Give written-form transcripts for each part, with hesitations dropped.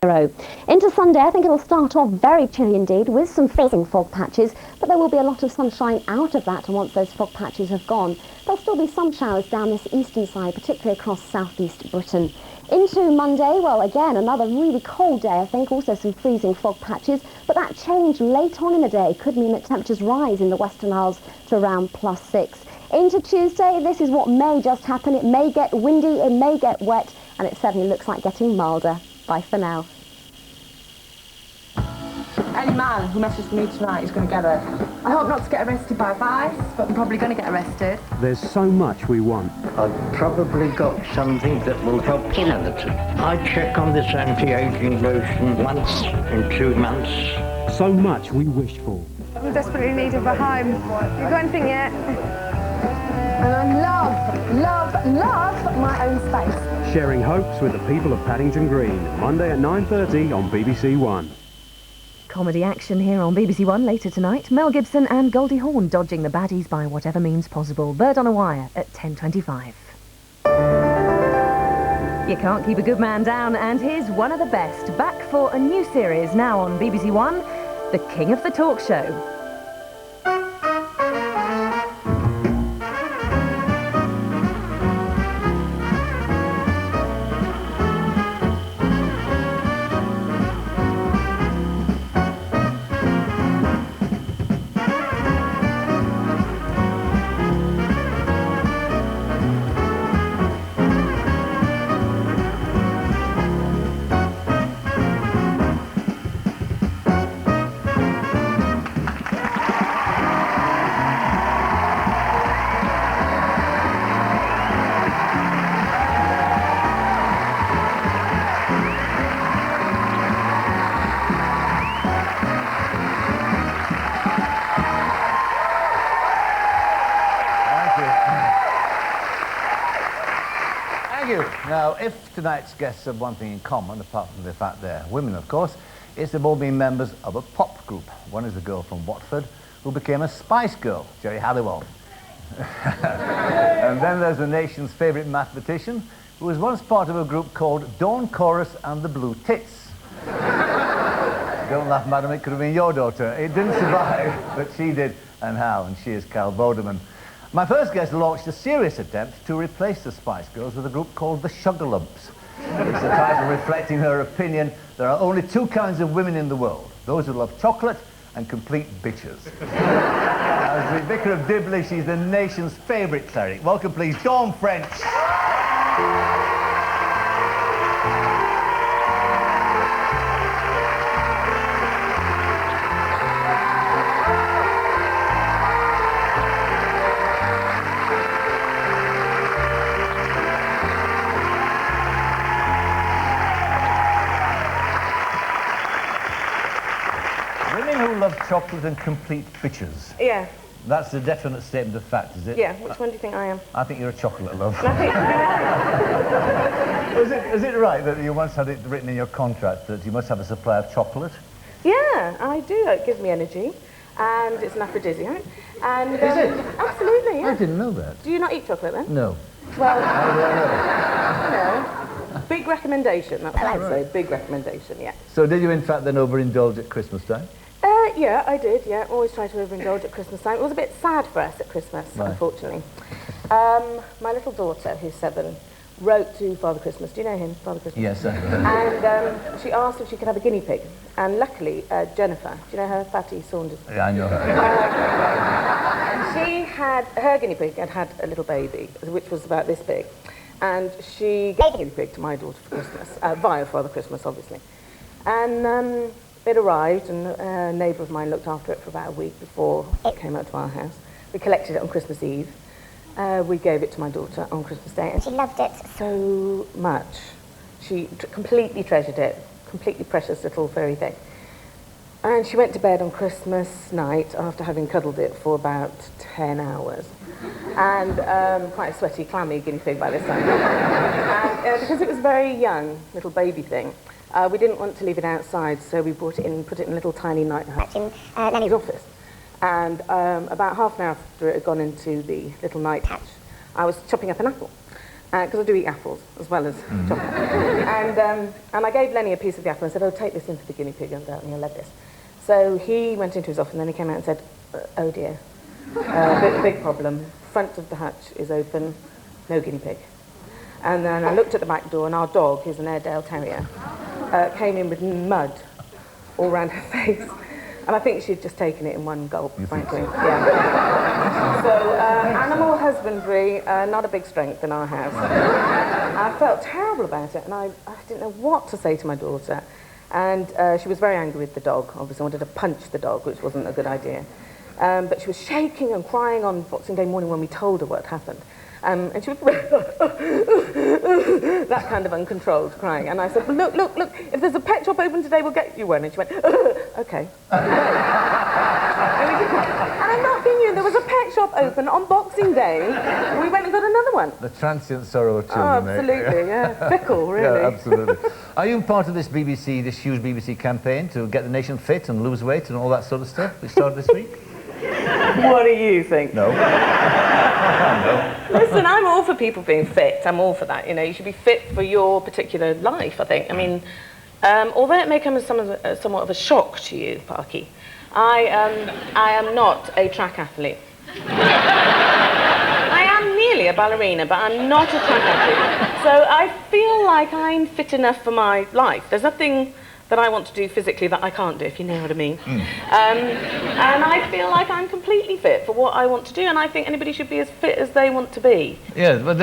Into Sunday, I think it'll start off very chilly indeed with some freezing fog patches, but there will be a lot of sunshine out of that, and once those fog patches have gone, there'll still be some showers down this eastern side, particularly across southeast Britain. Into Monday, well, again, another really cold day, I think, also some freezing fog patches, but that change late on in the day could mean that temperatures rise in the Western Isles to around +6. Into Tuesday, this is what may just happen. It may get windy, it may get wet, and it certainly looks like getting milder. Bye for now. Any man who messes with me tonight is going to get it. I hope not to get arrested by vice, but I'm probably going to get arrested. There's so much we want. I've probably got something that will help humanity. I check on this anti-aging lotion once in 2 months. So much we wish for. I'm desperately in need of a home. You got anything yet? And I love my own space. Sharing hopes with the people of Paddington Green. Monday at 9:30 on BBC One. Comedy action here on BBC One later tonight. Mel Gibson and Goldie Hawn dodging the baddies by whatever means possible. Bird on a Wire at 10:25. You can't keep a good man down, and here's one of the best. Back for a new series now on BBC One, The King of the Talk Show. Now, if tonight's guests have one thing in common, apart from the fact they're women, of course, it's they've all been members of a pop group. One is a girl from Watford who became a Spice Girl, Geri Halliwell. And then there's the nation's favourite mathematician who was once part of a group called Dawn Chorus and the Blue Tits. Don't laugh, madam, it could have been your daughter. It didn't survive, but she did, and how, and she is Vorderman. My first guest launched a serious attempt to replace the Spice Girls with a group called the Sugarlumps. It's a title reflecting her opinion there are only 2 kinds of women in the world, those who love chocolate and complete bitches. As the Vicar of Dibley, she's the nation's favourite cleric. Welcome, please, Dawn French. Chocolate and complete bitches. Yeah. That's a definite statement of fact, is it? Yeah. Which one do you think I am? I think you're a chocolate love. Is it right that you once had it written in your contract that you must have a supply of chocolate? Yeah, I do. It gives me energy, and it's an aphrodisiac. And is it? Absolutely. Yeah. I didn't know that. Do you not eat chocolate then? No. Well, how do I know. Big recommendation. That's what I'd say. Big recommendation. Yeah. So did you in fact then overindulge at Christmas time? Yeah, I did, yeah. Always try to overindulge at Christmas time. It was a bit sad for us at Christmas, right, unfortunately. My little daughter, who's 7, wrote to Father Christmas. Do you know him, Father Christmas? Yes, I do. And she asked if she could have a guinea pig. And luckily, Jennifer, do you know her, Fatty Saunders? Yeah, I know her. She had, her guinea pig had a little baby, which was about this big. And she gave a guinea pig to my daughter for Christmas, via Father Christmas, obviously. And it arrived, and a neighbour of mine looked after it for about a week before it came out to our house. We collected it on Christmas Eve. We gave it to my daughter on Christmas Day, and she loved it so much. She completely treasured it, completely precious little furry thing. And she went to bed on Christmas night after having cuddled it for about 10 hours. And quite a sweaty, clammy guinea pig by this time. And because it was a very young, little baby thing, we didn't want to leave it outside, so we brought it in and put it in a little tiny night hatch in Lenny's office. And about half an hour after it had gone into the little night hatch, I was chopping up an apple. because I do eat apples as well as chocolate. And I gave Lenny a piece of the apple and said, oh, take this in for the guinea pig and you'll love this. So he went into his office and then he came out and said, oh dear, big problem. Front of the hutch is open, no guinea pig. And then I looked at the back door and our dog, who's an Airedale Terrier, came in with mud all around her face. And I think she'd just taken it in one gulp, frankly. Yeah. So, animal husbandry, not a big strength in our house. I felt terrible about it, and I didn't know what to say to my daughter. And she was very angry with the dog. Obviously, wanted to punch the dog, which wasn't a good idea. But she was shaking and crying on Boxing Day morning when we told her what had happened. And she was that kind of uncontrolled crying. And I said, well, look, if there's a pet shop open today, we'll get you one. And she went, okay. And I'm not kidding you, there was a pet shop open on Boxing Day. We went and got another one. The transient sorrow of children, absolutely, yeah. Fickle, really. Yeah, absolutely. Are you part of this BBC, this huge BBC campaign to get the nation fit and lose weight and all that sort of stuff? We started this week? What do you think? No. No. Listen, I'm all for people being fit. I'm all for that. You know, you should be fit for your particular life, I think. I mean, although it may come as somewhat of a shock to you, Parky, I am not a track athlete. I am nearly a ballerina, but I'm not a track athlete. So I feel like I'm fit enough for my life. There's nothing that I want to do physically that I can't do, if you know what I mean. And I feel like I'm completely fit for what I want to do, and I think anybody should be as fit as they want to be. Yeah, but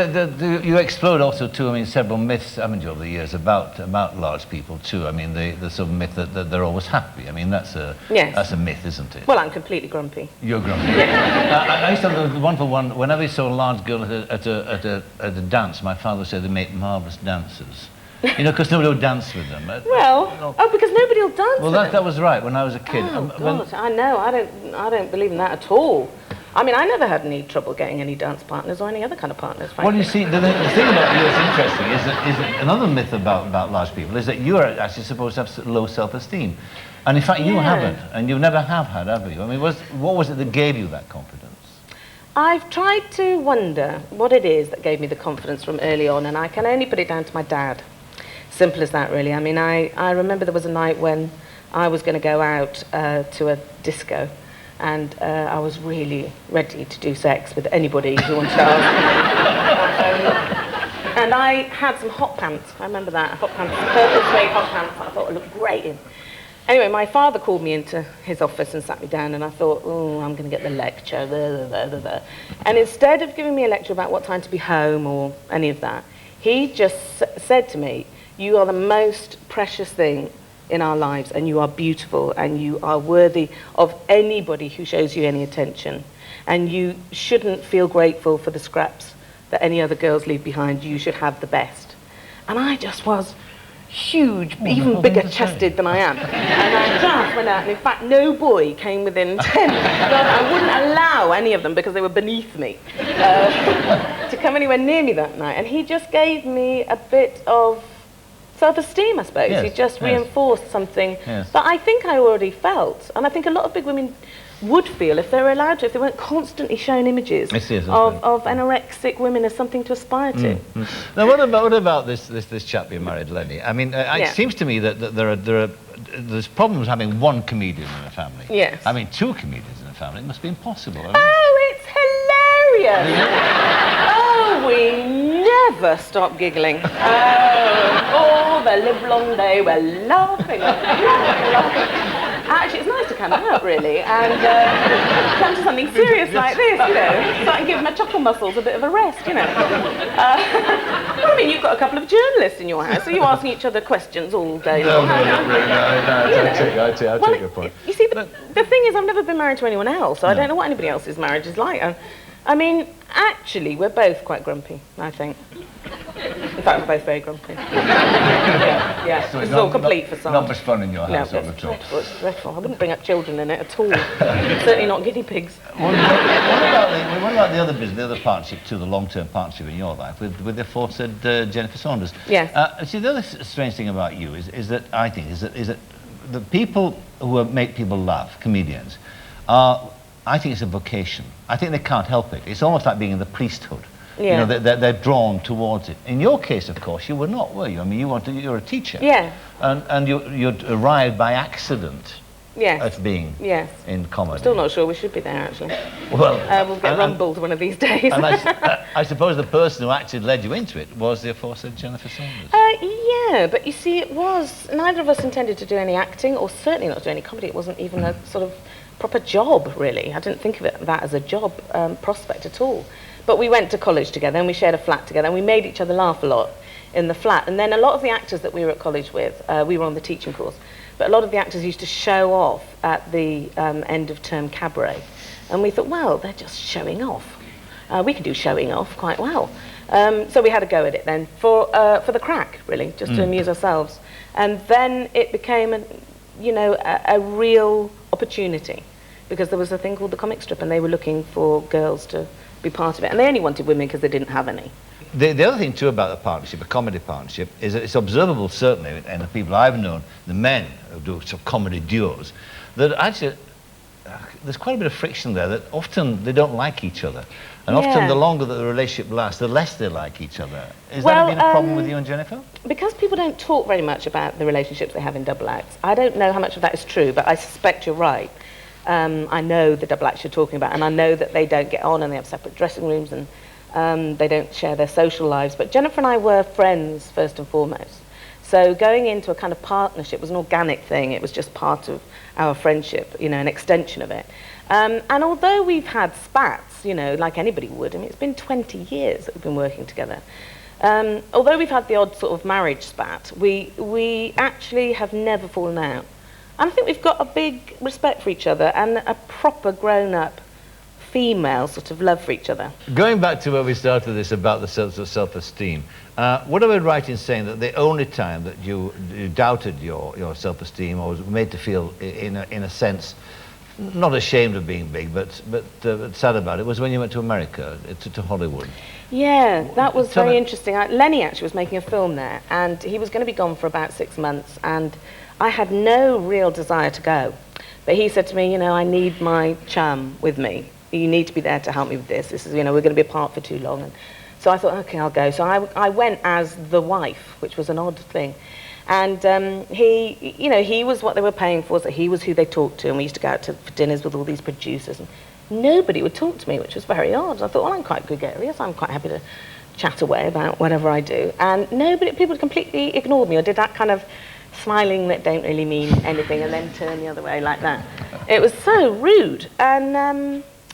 you explode also too, I mean, several myths, haven't you, over the years about large people too. I mean, the sort of myth that they're always happy. I mean, that's a myth, isn't it? Well, I'm completely grumpy. You're grumpy. I used to have one, whenever you saw a large girl at a dance, my father said they make marvellous dancers. You know, because nobody will dance with them. Well, because nobody will dance with them. That was right when I was a kid. Oh, God, I know. I don't believe in that at all. I mean, I never had any trouble getting any dance partners or any other kind of partners, frankly. Well, you see, the thing about you that's interesting is that another myth about large people is that you are actually supposed to have low self-esteem. And in fact, you haven't, and you never have had, have you? I mean, what was it that gave you that confidence? I've tried to wonder what it is that gave me the confidence from early on, and I can only put it down to my dad. Simple as that, really. I mean, I remember there was a night when I was going to go out to a disco, and I was really ready to do sex with anybody who wanted to ask. And I had some hot pants. I remember that, hot pants, purple suede hot pants. I thought it looked great in. Anyway, my father called me into his office and sat me down, and I thought, oh, I'm going to get the lecture. Blah, blah, blah, blah. And instead of giving me a lecture about what time to be home or any of that, he just said to me, you are the most precious thing in our lives, and you are beautiful, and you are worthy of anybody who shows you any attention. And you shouldn't feel grateful for the scraps that any other girls leave behind. You should have the best. And I just was huge, even bigger chested than I am. And I just went out, and in fact, no boy came within 10. I wouldn't allow any of them, because they were beneath me, to come anywhere near me that night. And he just gave me a bit of self-esteem, I suppose. Yes, he just reinforced something that I think I already felt. And I think a lot of big women would feel if they were allowed to, if they weren't constantly shown images of anorexic women as something to aspire to. Now, what about this chap you married, Lenny? I mean, it seems to me that there's problems having one comedian in a family. Yes. I mean, two comedians in a family. It must be impossible. I mean, oh, it's hilarious! Oh, we never stop giggling. All the live long day, we're laughing. Actually, it's nice to come out, really, and come to something serious like this, you know. Start and give my chuckle muscles a bit of a rest, you know. Well, I mean, you've got a couple of journalists in your house, so you're asking each other questions all day long. I take your point. You see, the thing is, I've never been married to anyone else, so I don't know what anybody else's marriage is like. I mean, actually, we're both quite grumpy, I think. In fact, we're both very grumpy. Yeah. So this is all complete facade. Not much fun in your house, no, it's dreadful, it's dreadful. I wouldn't bring up children in it at all. Certainly not guinea pigs. What about the other business, the other partnership too, the long-term partnership in your life with the aforesaid Jennifer Saunders? Yes. See, the other strange thing about you is that I think is that the people who make people laugh, comedians, I think it's a vocation. I think they can't help it. It's almost like being in the priesthood. Yeah. You know, they're drawn towards it. In your case, of course, you were not, were you? I mean, you're a teacher. Yeah. And you'd arrived by accident Yes. at being Yes. in comedy. Still not sure we should be there, actually. Well, We'll get rumbled one of these days. And I suppose the person who actually led you into it was the aforesaid Jennifer Saunders. Yeah, but you see, it was, neither of us intended to do any acting, or certainly not do any comedy. It wasn't even a sort of proper job, really. I didn't think of that as a job prospect at all. But we went to college together, and we shared a flat together, and we made each other laugh a lot in the flat. And then a lot of the actors that we were at college with, we were on the teaching course, but a lot of the actors used to show off at the end of term cabaret. And we thought, well, they're just showing off. We could do showing off quite well. So we had a go at it then for the crack, really, just to amuse ourselves. And then it became, a real opportunity, because there was a thing called the comic strip, and they were looking for girls to be part of it. And they only wanted women because they didn't have any. The other thing, too, about the partnership, a comedy partnership, is that it's observable, certainly, and the people I've known, the men who do sort of comedy duos, that actually there's quite a bit of friction there, that often they don't like each other. And often the longer that the relationship lasts, the less they like each other. Is that been a problem with you and Jennifer? Because people don't talk very much about the relationships they have in double acts, I don't know how much of that is true, but I suspect you're right. I know the double acts you're talking about, and I know that they don't get on, and they have separate dressing rooms, and they don't share their social lives. But Jennifer and I were friends, first and foremost. So going into a kind of partnership was an organic thing. It was just part of our friendship, an extension of it. And although we've had spats, like anybody would, I mean, it's been 20 years that we've been working together. Although we've had the odd sort of marriage spat, we actually have never fallen out. And I think we've got a big respect for each other and a proper grown-up female sort of love for each other. Going back to where we started this about the self-esteem, would I be right in saying that the only time that you doubted your self-esteem, or was made to feel, in a sense, not ashamed of being big, but sad about it, was when you went to America, to Hollywood? Yeah, that was very interesting. Lenny actually was making a film there, and he was going to be gone for about 6 months, and I had no real desire to go. But he said to me, I need my chum with me. You need to be there to help me with this. This is, we're going to be apart for too long. And so I thought, okay, I'll go. So I went as the wife, which was an odd thing. And he was what they were paying for, so he was who they talked to, and we used to go out for dinners with all these producers, and nobody would talk to me, which was very odd. I thought, well, I'm quite gregarious, I'm quite happy to chat away about whatever I do. And people completely ignored me, or did that kind of smiling that don't really mean anything, and then turn the other way like that. It was so rude, and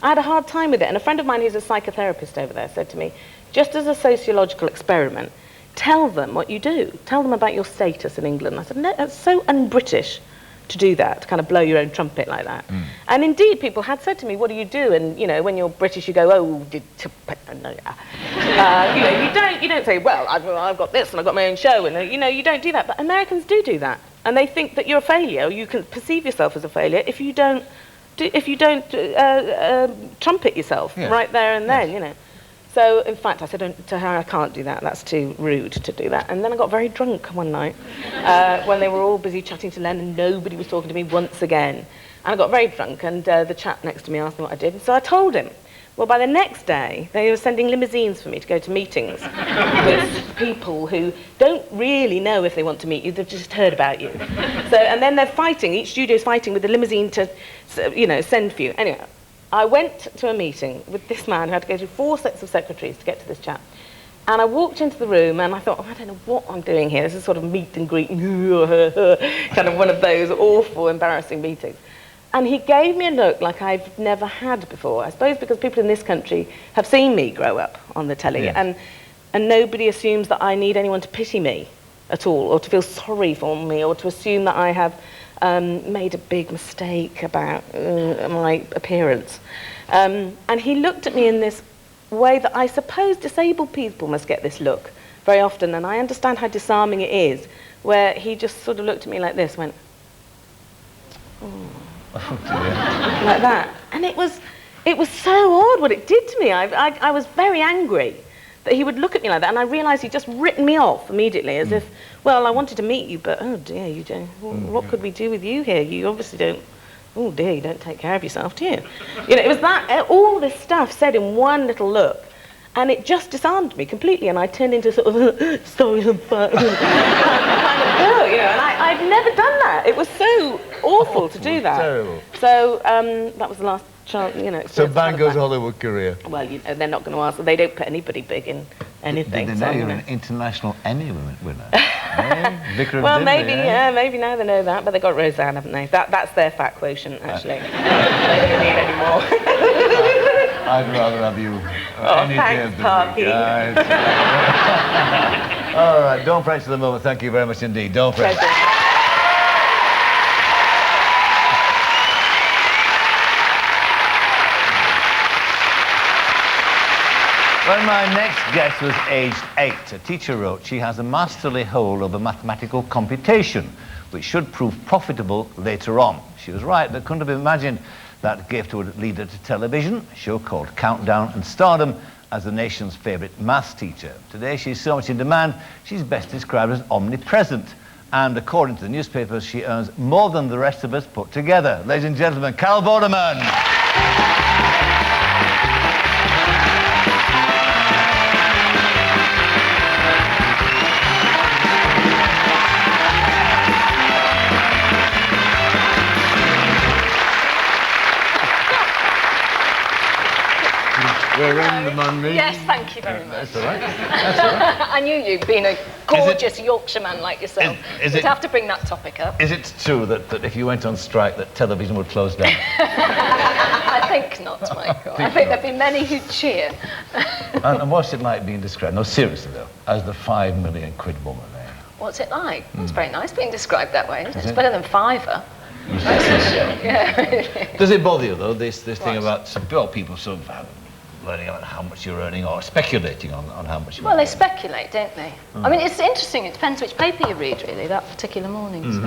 I had a hard time with it. And a friend of mine who's a psychotherapist over there said to me, just as a sociological experiment, tell them what you do. Tell them about your status in England. I said, no, that's so un-British to do that, to kind of blow your own trumpet like that. And indeed, people had said to me, what do you do? And, when you're British, you go, oh, you don't say, well, I've got this and I've got my own show. And, you don't do that. But Americans do that. And they think that you're a failure. You can perceive yourself as a failure if you don't trumpet yourself right there and then, So, in fact, I said to her, I can't do that. That's too rude to do that. And then I got very drunk one night when they were all busy chatting to Len and nobody was talking to me once again. And I got very drunk, and the chap next to me asked me what I did. And so I told him. Well, by the next day, they were sending limousines for me to go to meetings with people who don't really know if they want to meet you. They've just heard about you. So, and then they're fighting. Each studio's fighting with the limousine to, send for you. Anyway. I went to a meeting with this man who had to go through 4 sets of secretaries to get to this chap. And I walked into the room and I thought, I don't know what I'm doing here. This is sort of meet and greet, kind of one of those awful, embarrassing meetings. And he gave me a look like I've never had before. I suppose because people in this country have seen me grow up on the telly. Yes. And nobody assumes that I need anyone to pity me at all, or to feel sorry for me, or to assume that I have made a big mistake about my appearance. And he looked at me in this way that I suppose disabled people must get this look very often, and I understand how disarming it is, where he just sort of looked at me like this, went, like that. And it was so odd what it did to me. I was very angry that he would look at me like that, and I realised he'd just written me off immediately, as if, well, I wanted to meet you, but oh dear, you don't. What could we do with you here? You obviously don't. Oh dear, you don't take care of yourself, do you? It was that all this stuff said in one little look, And it just disarmed me completely, and I turned into sort of silent kind of girl, you know, and I'd never done that. It was so awful to do that. Terrible. So that was the last chance, you know. So bang goes Hollywood career. Well, you know, they're not going to ask. They don't put anybody big in anything. Did they know you're an international Emmy winner? Vicar of well, Dibley, maybe, yeah, maybe now they know that, but they got Roseanne, haven't they? That's their fat quotient, actually. They don't need any more. I'd rather have you any day of the Parky. week. All right, don't press at the moment. Thank you very much indeed. Don't press. When my next guest was aged 8, a teacher wrote she has a masterly hold over mathematical computation, which should prove profitable later on. She was right, but couldn't have imagined that gift would lead her to television, a show called Countdown, and stardom as the nation's favourite maths teacher. Today she's so much in demand, she's best described as omnipresent. And according to the newspapers, she earns more than the rest of us put together. Ladies and gentlemen, Carol Vorderman. We're in the Monday. Yes, thank you very much. That's all right. That's all right. I knew you, being a gorgeous Yorkshireman like yourself, is would it- have to bring that topic up. Is it true that if you went on strike, that television would close down? I think not, Michael. I think there'd be many who'd cheer. And what's it like being described, no, seriously though, as the £5 million woman, eh? What's it like? It's very nice being described that way, isn't it? Is It's it? better than Fiver. Yeah. Does it bother you though, this thing What? about people sort of learning about how much you're earning or speculating on how much you're Well, they earning? speculate, don't they? I mean, it's interesting. It depends which paper you read, really, that particular morning. So,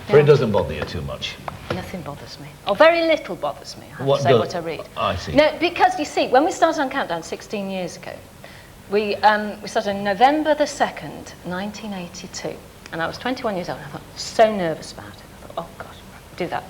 But it doesn't bother you too much. Nothing bothers me. Or very little bothers me, I have to say, what I read. I see. No, because, you see, when we started on Countdown 16 years ago, we started on November the 2nd, 1982. And I was 21 years old. And I thought, so nervous about it. I thought, oh, gosh, do that.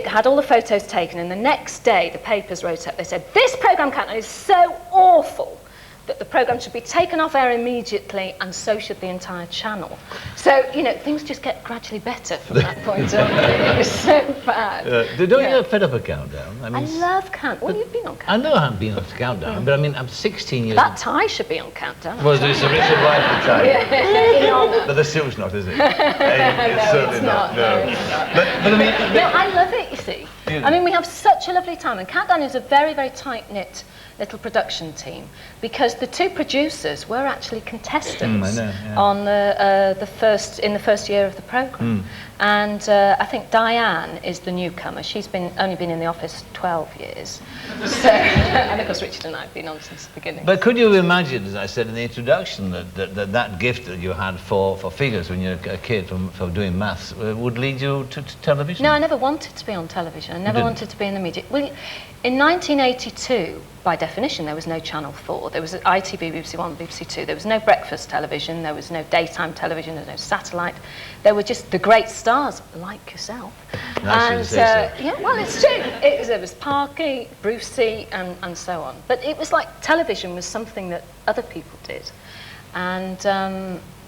Had all the photos taken, and the next day the papers wrote up, they said, this programme, Countdown, is so awful that the programme should be taken off air immediately, and so should the entire channel. So, you know, things just get gradually better from that point on. It was so bad. Don't you get fed up at Countdown? I love Countdown. Well, you've been on Countdown. I know I haven't been on Countdown, but I mean, I'm 16 years... That tie should be on Countdown. Well, there's a reason why for time. In honour. But the suit's not, is it? No, It's certainly it's not. No. No, it's not. But I mean... No, I love it, you see. I mean, we have such a lovely time, and Countdown is a very, very tight-knit little production team, because the two producers were actually contestants on in the first year of the programme. And I think Diane is the newcomer. She's only been in the office 12 years. So, and of course Richard and I have been on since the beginning. But could you imagine, as I said in the introduction, that gift that you had for figures when you were a kid for doing maths would lead you to television? No, I never wanted to be on television. I never wanted to be in the media. Well, in 1982, by definition, there was no Channel 4. There was ITV, BBC One, BBC Two. There was no breakfast television. There was no daytime television. There was no satellite. There were just the great stars like yourself. Yeah, well, it's true. There was Parky, Brucey, and so on. But it was like television was something that other people did. And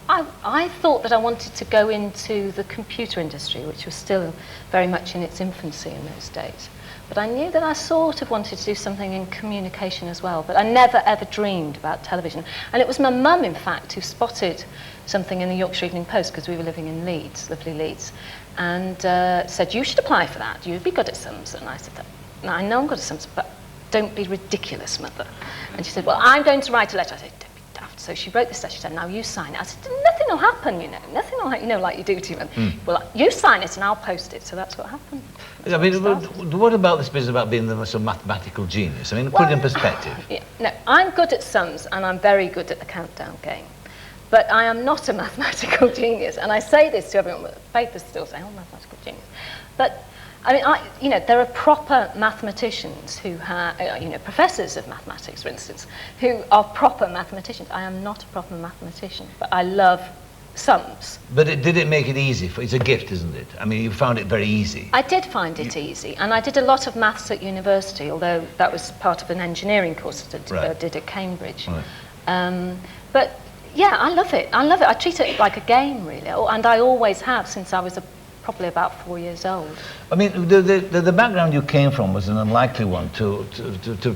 I thought that I wanted to go into the computer industry, which was still very much in its infancy in those days. But I knew that I sort of wanted to do something in communication as well, but I never ever dreamed about television. And it was my mum, in fact, who spotted something in the Yorkshire Evening Post, because we were living in Leeds, lovely Leeds, and said, you should apply for that, you'd be good at sums. And I said, I know I'm good at sums, but don't be ridiculous, mother. And she said, well, I'm going to write a letter. I said, don't be daft. So she wrote this letter, she said, now you sign it. I said, nothing will happen, you know, nothing will happen, you know, like you do to them. Well, you sign it and I'll post it. So that's what happened. I mean, what about this business about being the sort of mathematical genius? I mean, put it in perspective. Yeah, no, I'm good at sums and I'm very good at the countdown game. But I am not a mathematical genius. And I say this to everyone, but the papers still say, oh, mathematical genius. But, I mean, you know, there are proper mathematicians who have, you know, professors of mathematics, for instance, who are proper mathematicians. I am not a proper mathematician, but I love sums. But did it make it easy? It's a gift, isn't it? I mean, you found it very easy. I did find it easy, and I did a lot of maths at university, although that was part of an engineering course that I did at Cambridge. Right. But yeah, I love it. I love it. I treat it like a game, really, and I always have since I was probably about 4 years old. I mean, the background you came from was an unlikely one to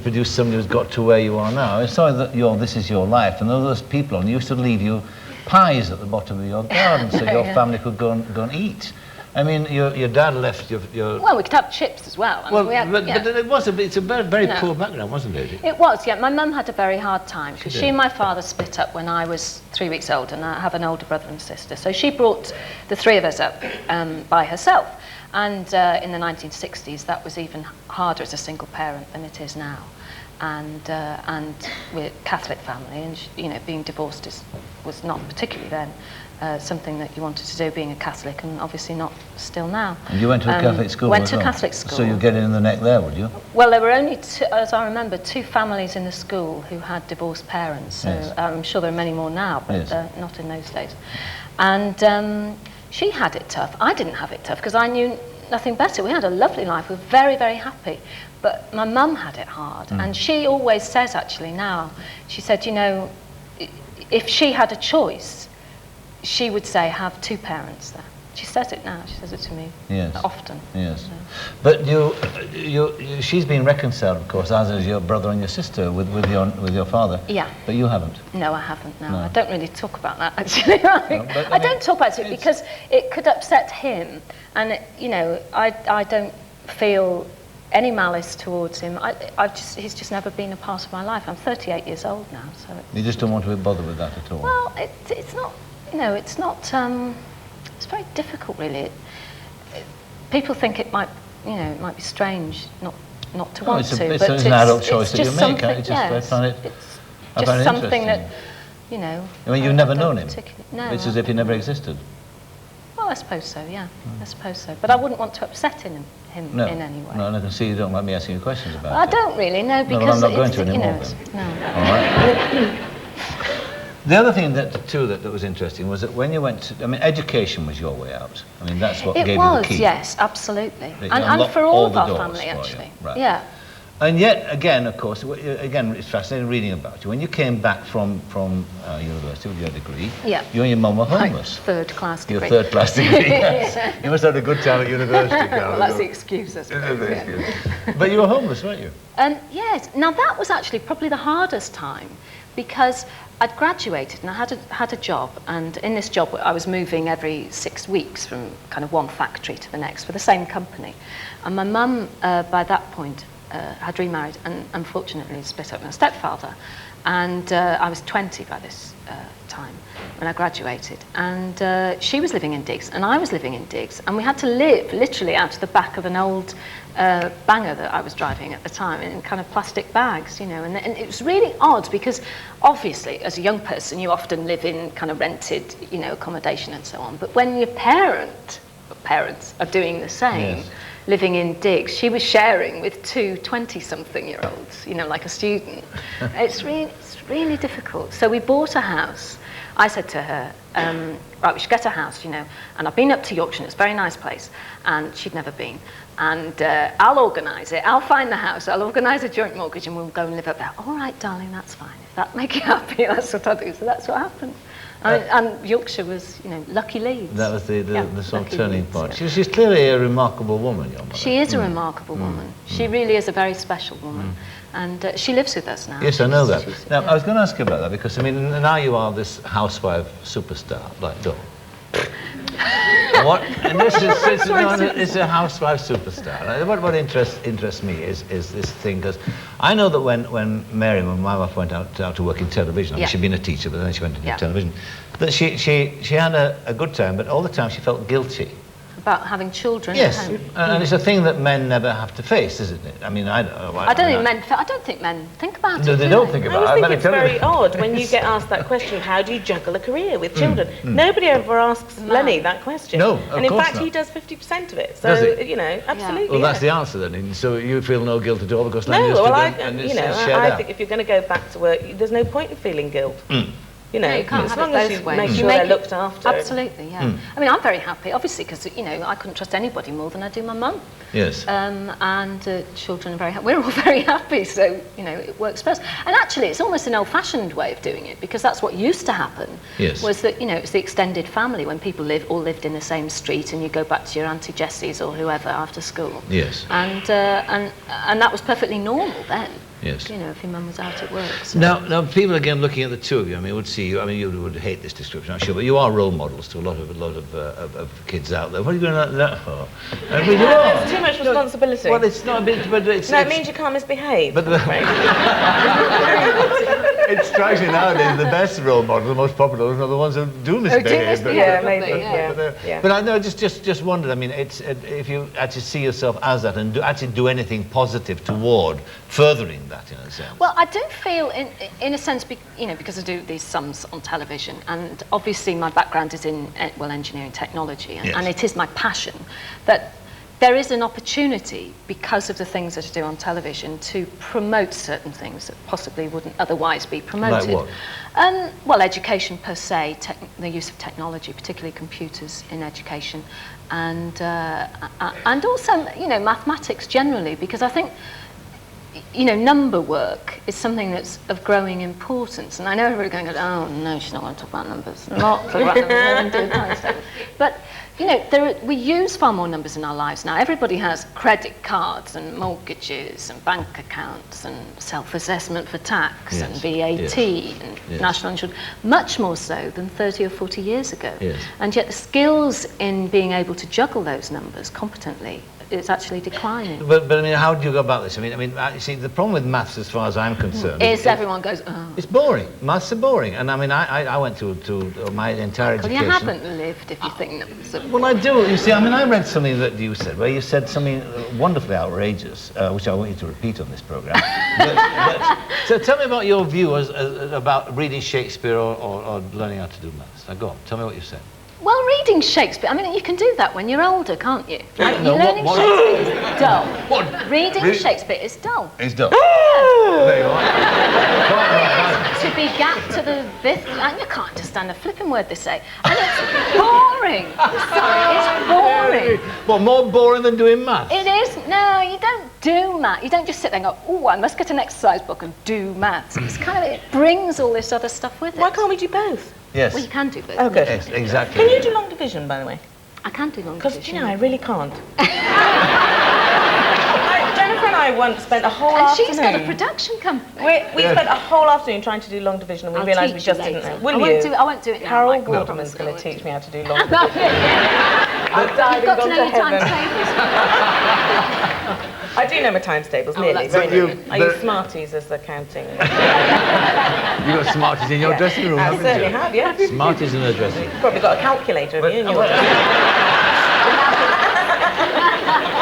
produce somebody who's got to where you are now. I saw that this is your life, and all those people used to leave you pies at the bottom of your garden so your family could go and eat. I mean, your dad left your... Well, we could have chips as well. I mean, but it's a very poor background, wasn't it? It was, yeah. My mum had a very hard time because she and my father split up when I was 3 weeks old, and I have an older brother and sister. So she brought the three of us up by herself. And in the 1960s, that was even harder as a single parent than it is now. And we're a Catholic family, and being divorced was not particularly then something that you wanted to do, being a Catholic, and obviously not still now. And you went to a Catholic school? Went to a Catholic school. So you get in the neck there, would you? Well, there were only, as I remember, 2 families in the school who had divorced parents. So I'm sure there are many more now, but not in those days. And she had it tough. I didn't have it tough because I knew nothing better. We had a lovely life. We were very, very happy. But my mum had it hard. And she always says, actually, now, she said, if she had a choice, she would say, have 2 parents there. She says it now. She says it to me often. Yes. But she's been reconciled, of course, as is your brother and your sister with your father. Yeah. But you haven't. No, I haven't. No, I don't really talk about that actually. I don't talk about it because it could upset him, and I don't feel any malice towards him. He's just never been a part of my life. I'm 38 years old now, so. You just don't want to be bothered with that at all. Well, it's not. It's not. It's very difficult, really. People think it might be strange not to want to. It's an adult choice that you make. I find it just something that, I mean, you've never known him. No. It's as if he never existed. Well, I suppose so. Yeah, I suppose so. But I wouldn't want to upset him in any way. No, and I can see you don't like me asking you questions about it. I don't really, no, because I'm not going to anymore. No. All right. The other thing that was interesting was that when you went to, education was your way out. I mean, that's what gave you the key. Yes, absolutely. And for all of our family, actually. Right. Yeah. And yet, again, of course, it's fascinating reading about you. When you came back from university with your degree, you and your mum were homeless. Third-class degree. Your third-class degree, yes. You must have had a good time at university, Carol. Well, that's the excuse, I suppose. But you were homeless, weren't you? Yes. Now, that was actually probably the hardest time because I'd graduated and I had a job, and in this job I was moving every 6 weeks from kind of one factory to the next for the same company. And my mum, by that point, had remarried and unfortunately split up with my stepfather. And I was 20 by this time when I graduated. And she was living in digs and I was living in digs. And we had to live literally out of the back of an old banger that I was driving at the time in kind of plastic bags, And it was really odd because obviously as a young person you often live in kind of rented, accommodation and so on. But when your parents are doing the same, living in digs, she was sharing with 2 20-something-year-olds, like a student. It's really difficult. So we bought a house. I said to her, right, we should get a house, And I've been up to Yorkshire, it's a very nice place, and she'd never been. And I'll organise it, I'll find the house, I'll organise a joint mortgage and we'll go and live up there. All right, darling, that's fine. If that makes you happy, that's what I'll do. So that's what happened. And Yorkshire was, lucky Leeds. That was the sort of turning point. She's clearly a remarkable woman, your mother. She is a remarkable woman. She really is a very special woman. And she lives with us now. Yes, I know that. Now, I was going to ask you about that because, now you are this housewife superstar, like Dawn. What? And this is a housewife superstar. What interests me is this thing, because I know that when Mary, when my wife went out to work in television, she'd been a teacher, but then she went into television, that she had a good time, but all the time she felt guilty. About having children. Yes, and it's a thing that men never have to face, isn't it? I mean, I don't think men think about it. No, they don't think about it. I think it's very odd when you get asked that question, how do you juggle a career with children? Nobody ever asks Lenny that question. No, of course And in fact, not. he does 50% of it. So, absolutely. Well, that's the answer then. So you feel no guilt at all because Lenny I think if you're going to go back to work, there's no point in feeling guilt. You know, No, you can't as have long it as both you ways. make You sure make they're it- looked after. Absolutely, yeah. I mean, I'm very happy, obviously, because, you know, I couldn't trust anybody more than I do my mum. Yes. And children are very happy. We're all very happy, so, you know, it works for us. And actually, it's almost an old-fashioned way of doing it, because that's what used to happen. Yes. Was that, you know, it was the extended family, when people all lived in the same street, and you go back to your Auntie Jessie's or whoever after school. Yes. And that was perfectly normal then. Yes. You know, if your mum was out at work. So. Now, people again looking at the two of you, I mean, would see you. I mean, you would hate this description, I'm sure, but you are role models to a lot of kids out there. What are you going to that for? I mean, you are. It's too much responsibility. Well, it's not a bit, but it's. No, it means you can't misbehave. But it strikes me nowadays the best role models, the most popular ones, are the ones who do misbehave. Yeah, maybe. Yeah. But I know, just wondered. I mean, it's if you actually see yourself as that and actually do anything positive toward furthering that, in a sense. Well, I do feel, in a sense, you know, because I do these sums on television, and obviously my background is in engineering technology, and it is my passion, that there is an opportunity, because of the things that I do on television, to promote certain things that possibly wouldn't otherwise be promoted. Like what? Well, education per se, the use of technology, particularly computers in education, and also, you know, mathematics generally, because I think, you know, number work is something that's of growing importance. And I know everybody going, oh no, she's not going to talk about numbers. Not talk about numbers. But, you know, we use far more numbers in our lives now. Everybody has credit cards and mortgages and bank accounts and self-assessment for tax and VAT and national insurance, much more so than 30 or 40 years ago. Yes. And yet the skills in being able to juggle those numbers competently, it's actually declining. But I mean, how do you go about this? I mean, you see, the problem with maths, as far as I'm concerned, is everyone goes, oh. It's boring. Maths are boring, and I mean, I went to my entire Well, education. you haven't lived if you think numbers are Well, I do. You see, I mean, I read something that you said, where you said something wonderfully outrageous, which I want you to repeat on this program. So tell me about your view about reading Shakespeare or learning how to do maths. Now, go on. Tell me what you said. Well, reading Shakespeare, I mean, you can do that when you're older, can't you? Like, No, learning what- Shakespeare is dull. What? Reading Shakespeare is dull. It's done. There you are. Quite right. To be gapped to the fifth, and you can't understand a flipping word they say. And it's boring. Sorry, it's boring. What, more boring than doing maths? It is. No, you don't do math. You don't just sit there and go, oh, I must get an exercise book and do maths. It's kind of, it brings all this other stuff with it. Why can't we do both? Yes. Well, you can do both. Oh, good. Yes, exactly. Can you do long division, by the way? I can do long Because, division. you know, I really can't. Jennifer and I once spent a whole And afternoon... she's got a production company. We spent a whole afternoon trying to do long division, and we I'll realised we teach you just didn't later. know. Will I you? won't do it now. Carol Michael, I Vorderman's promise going I to won't. teach me how to do long division. You've got to know your timetables. I do know my times tables, Oh, nearly. that's Very good. nearly. I use Smarties as the counting. You got Smarties in your dressing room, I haven't certainly you? have, yeah. Smarties in her dressing room. Probably got a calculator, have you, in your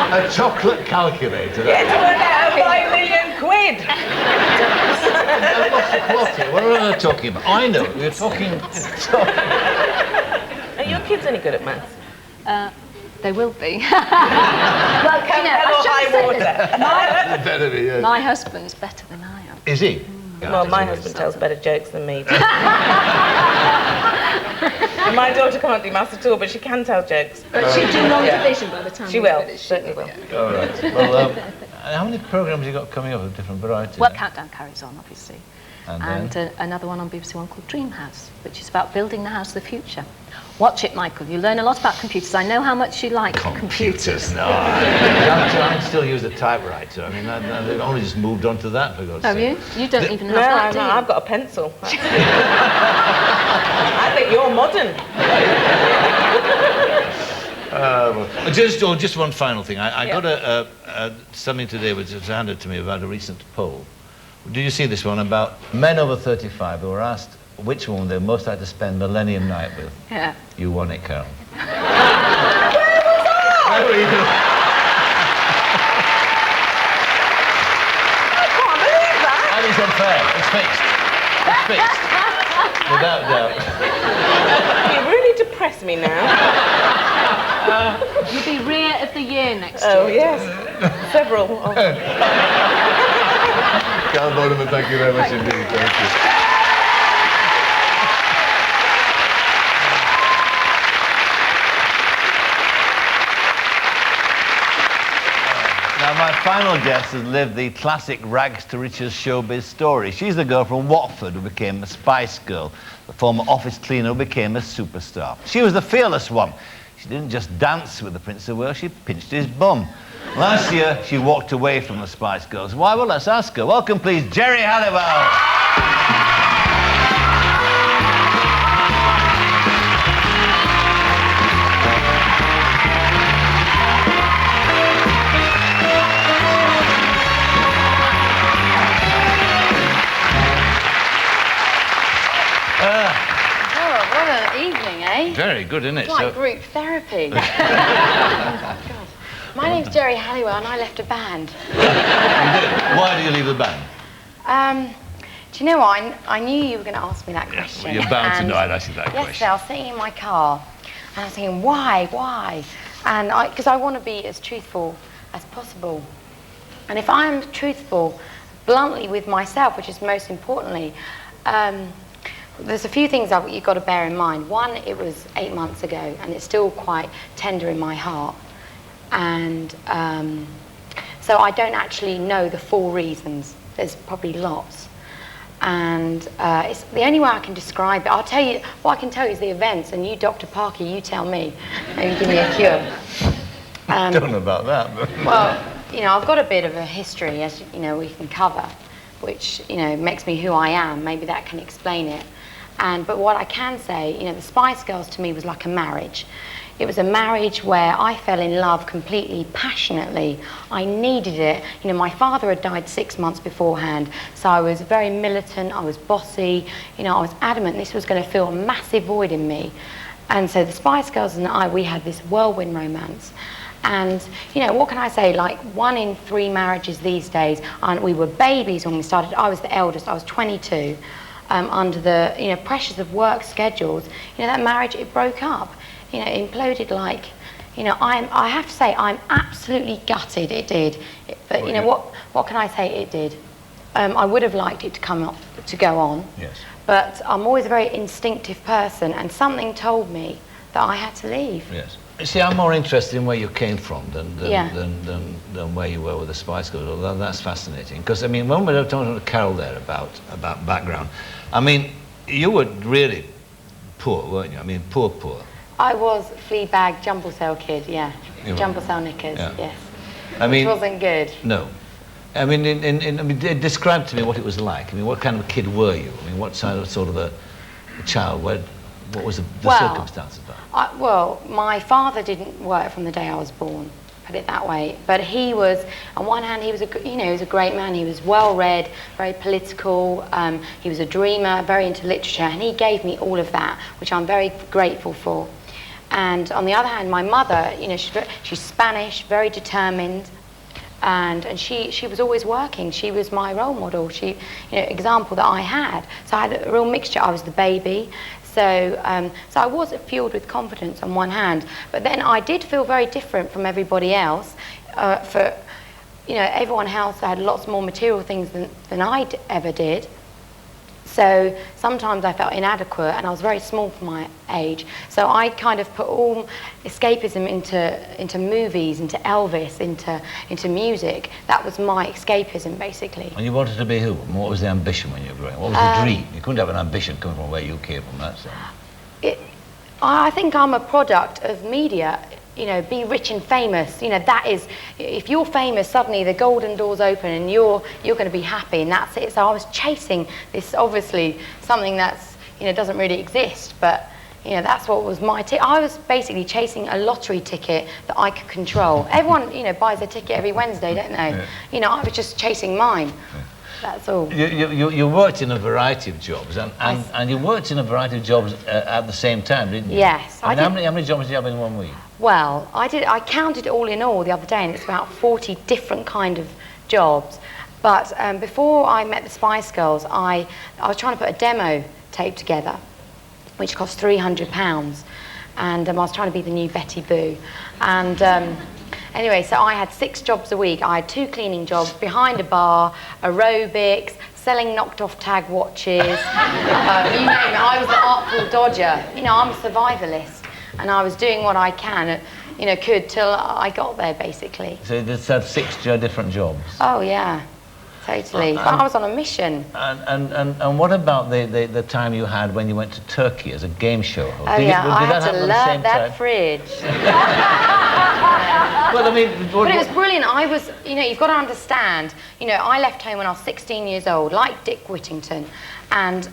A chocolate calculator. Yeah, to work out 5 million quid. What are they talking about? I know, we're talking... Are your kids any good at maths? They will be. Well, you know, I shouldn't say this. Better be, yes. My husband's better than I am. Is he? Well, my husband tells better jokes than me. And my daughter can't do maths at all, but she can tell jokes. But she'll do long division by the time She we will, finish. certainly will. All right. Well, how many programmes have you got coming up of different varieties? Well, Countdown carries on, obviously. And then? Another one on BBC One called Dream House, which is about building the house of the future. Watch it, Michael. You learn a lot about computers. I know how much you like computers. No, I still use a typewriter. I mean, I've only just moved on to that, for God's Have sake. you? You don't even have No, that, do you? I've got a pencil. I think you're modern. Just one final thing. I got something today which was handed to me about a recent poll. Did you see this one about men over 35 who were asked which one they'd most like to spend Millennium Night with? Yeah. You won it, Carol. Where was that? I can't believe that. That is unfair. It's fixed. It's fixed. Without doubt. You really depress me now. You'll be rear of the year next year. Oh, yes. Several. Carol Vorderman, thank you very much indeed. Thank you. my final guest has lived the classic rags to riches showbiz story. She's the girl from Watford who became a Spice Girl, the former office cleaner who became a superstar. She was the fearless one. She didn't just dance with the Prince of Wales, she pinched his bum. Last year, she walked away from the Spice Girls. Why? Well, let's ask her. Welcome, please, Geri Halliwell. What an evening, eh? Very good, isn't it? It's like group therapy. God. My name's Geri Halliwell and I left a band. Why do you leave the band? Do you know what? I knew you were going to ask me that question. You're bound to know I'd ask you that question. Yesterday I was sitting in my car and I was thinking, why? And because I want to be as truthful as possible. And if I'm truthful bluntly with myself, which is most importantly, there's a few things you've got to bear in mind. One, it was 8 months ago, and it's still quite tender in my heart. And so I don't actually know the full reasons. There's probably lots. And it's the only way I can describe it. I'll tell you, what I can tell you is the events, and you, Dr. Parker, you tell me. Maybe give me a cure. I don't know about that, but... Well, you know, I've got a bit of a history, as you know, we can cover, which, you know, makes me who I am. Maybe that can explain it. But what I can say, you know, the Spice Girls to me was like a marriage. It was a marriage where I fell in love completely, passionately. I needed it. You know, my father had died 6 months beforehand, so I was very militant, I was bossy, you know, I was adamant this was going to fill a massive void in me. And so the Spice Girls and I, we had this whirlwind romance. And, you know, what can I say, like 1 in 3 marriages these days, and we were babies when we started. I was the eldest, I was 22. Under the, you know, pressures of work schedules, you know, that marriage, it broke up, you know, it imploded. Like, you know, I have to say I'm absolutely gutted it did, but you know what can I say, it did. I would have liked it to go on, yes, but I'm always a very instinctive person, and something told me that I had to leave. Yes. See, I'm more interested in where you came from than where you were with the Spice Girls. Although that's fascinating, because I mean, when we were talking to Carol there about background, I mean, you were really poor, weren't you? I mean, poor. I was Fleabag jumble cell kid, yeah. Jumble cell knickers, yeah. Yes. I mean, which wasn't good. No. I mean, I mean, describe to me what it was like. I mean, what kind of a kid were you? I mean, what sort of a child? What was the circumstances like? Well, my father didn't work from the day I was born, put it that way. But he was, on one hand, he was a great man. He was well-read, very political. He was a dreamer, very into literature, and he gave me all of that, which I'm very grateful for. And on the other hand, my mother, you know, she's Spanish, very determined, and she was always working. She was my role model. She, you know, example that I had. So I had a real mixture. I was the baby. So I was fueled with confidence on one hand, but then I did feel very different from everybody else. For, you know, everyone else had lots more material things than I ever did. So sometimes I felt inadequate, and I was very small for my age. So I kind of put all escapism into movies, into Elvis, into music. That was my escapism, basically. And you wanted to be who? What was the ambition when you were growing up? What was the dream? You couldn't have an ambition coming from where you came from, that sense. I think I'm a product of media. You know, be rich and famous. You know, that is, if you're famous, suddenly the golden doors open and you're going to be happy, and that's it. So I was chasing this, obviously something that's, you know, doesn't really exist, but you know, that's what was my ticket. I was basically chasing a lottery ticket that I could control. Everyone, you know, buys a ticket every Wednesday, don't they? Yeah. You know, I was just chasing mine. Yeah. That's all. You worked in a variety of jobs, and you worked in a variety of jobs at the same time, didn't you? Yes. I mean, how many jobs did you have in 1 week? Well, I counted it all in all the other day, and it's about 40 different kind of jobs. But before I met the Spice Girls, I was trying to put a demo tape together, which cost £300, and I was trying to be the new Betty Boo. And anyway, so I had 6 jobs a week. I had 2 cleaning jobs, behind a bar, aerobics, selling knocked-off tag watches, you name it. I was the Artful Dodger. You know, I'm a survivalist, and I was doing what I can. you know, could till I got there, basically. So you just had 6 different jobs? Oh, yeah, totally. But I was on a mission. And what about the time you had when you went to Turkey as a game show host? Oh, yeah, I had to learn that fridge. Well, I mean... But it was brilliant. I was, you know, you've got to understand, you know, I left home when I was 16 years old, like Dick Whittington. And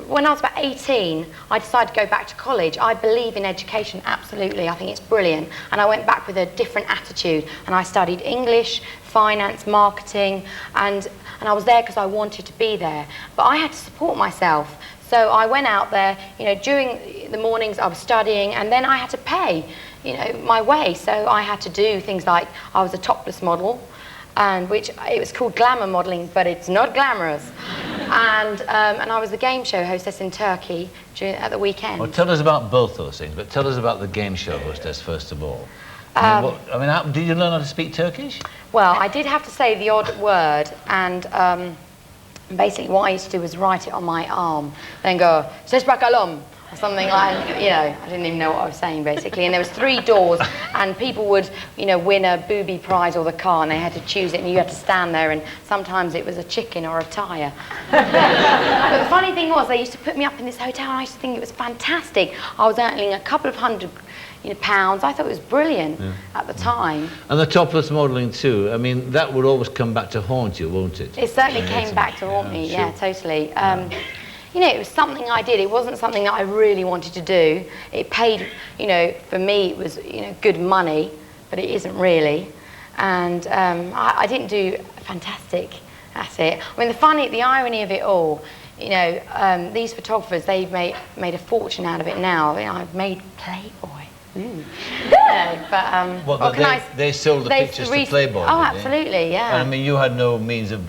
when I was about 18, I decided to go back to college. I believe in education, absolutely. I think it's brilliant. And I went back with a different attitude. And I studied English, finance, marketing, and I was there because I wanted to be there. But I had to support myself. So I went out there, you know, during the mornings I was studying, and then I had to pay, you know, my way. So I had to do things like, I was a topless model, and it was called glamour modelling, but it's not glamorous. And I was the game show hostess in Turkey at the weekend. Well, tell us about both those things, but tell us about the game show hostess first of all. Did you learn how to speak Turkish? Well, I did have to say the odd word, and basically what I used to do was write it on my arm, then go, "Ses bakalım," or something like, you know, I didn't even know what I was saying, basically. And there was 3 doors, and people would, you know, win a booby prize or the car, and they had to choose it, and you had to stand there, and sometimes it was a chicken or a tyre. But the funny thing was, they used to put me up in this hotel, and I used to think it was fantastic. I was earning a couple of hundred, you know, pounds. I thought it was brilliant at the time. And the topless modelling too, I mean, that would always come back to haunt you, won't it? It certainly came back to haunt me, yeah, totally. You know, it was something I did. It wasn't something that I really wanted to do. It paid, you know, for me it was, you know, good money, but it isn't really. And I didn't do fantastic at it. I mean, the irony of it all, you know, these photographers, they've made a fortune out of it now. You know, I've made Playboy. But they sold the pictures to Playboy. Oh, absolutely, yeah. And I mean, you had no means of